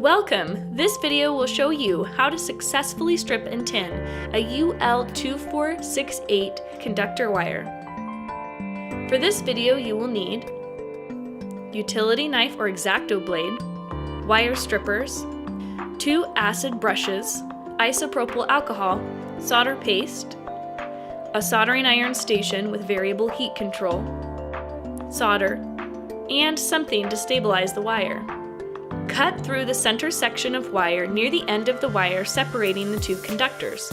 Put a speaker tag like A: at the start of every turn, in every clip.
A: Welcome! This video will show you how to successfully strip and tin a UL2468 conductor wire. For this video you will need utility knife or Exacto blade, wire strippers, 2 acid brushes, isopropyl alcohol, solder paste, a soldering iron station with variable heat control, solder, and something to stabilize the wire. Cut through the center section of wire near the end of the wire separating the 2 conductors.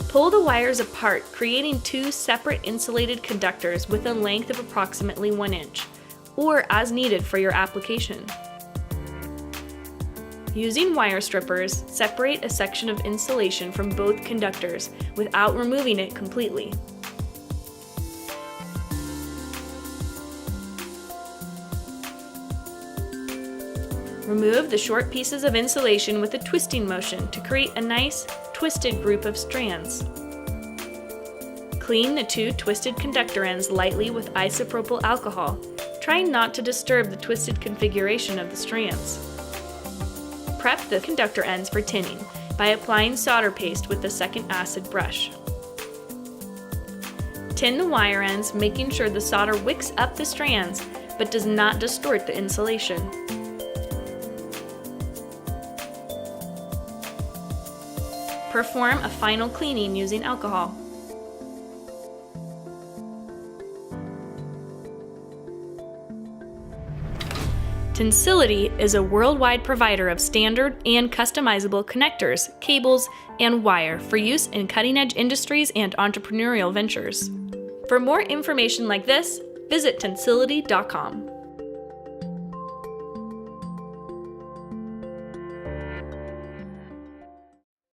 A: Pull the wires apart, creating 2 separate insulated conductors with a length of approximately 1 inch, or as needed for your application. Using wire strippers, separate a section of insulation from both conductors without removing it completely. Remove the short pieces of insulation with a twisting motion to create a nice, twisted group of strands. Clean the 2 twisted conductor ends lightly with isopropyl alcohol, trying not to disturb the twisted configuration of the strands. Prep the conductor ends for tinning by applying solder paste with the second acid brush. Tin the wire ends, making sure the solder wicks up the strands but does not distort the insulation. Perform a final cleaning using alcohol. Tensility is a worldwide provider of standard and customizable connectors, cables, and wire for use in cutting-edge industries and entrepreneurial ventures. For more information like this, visit tensility.com.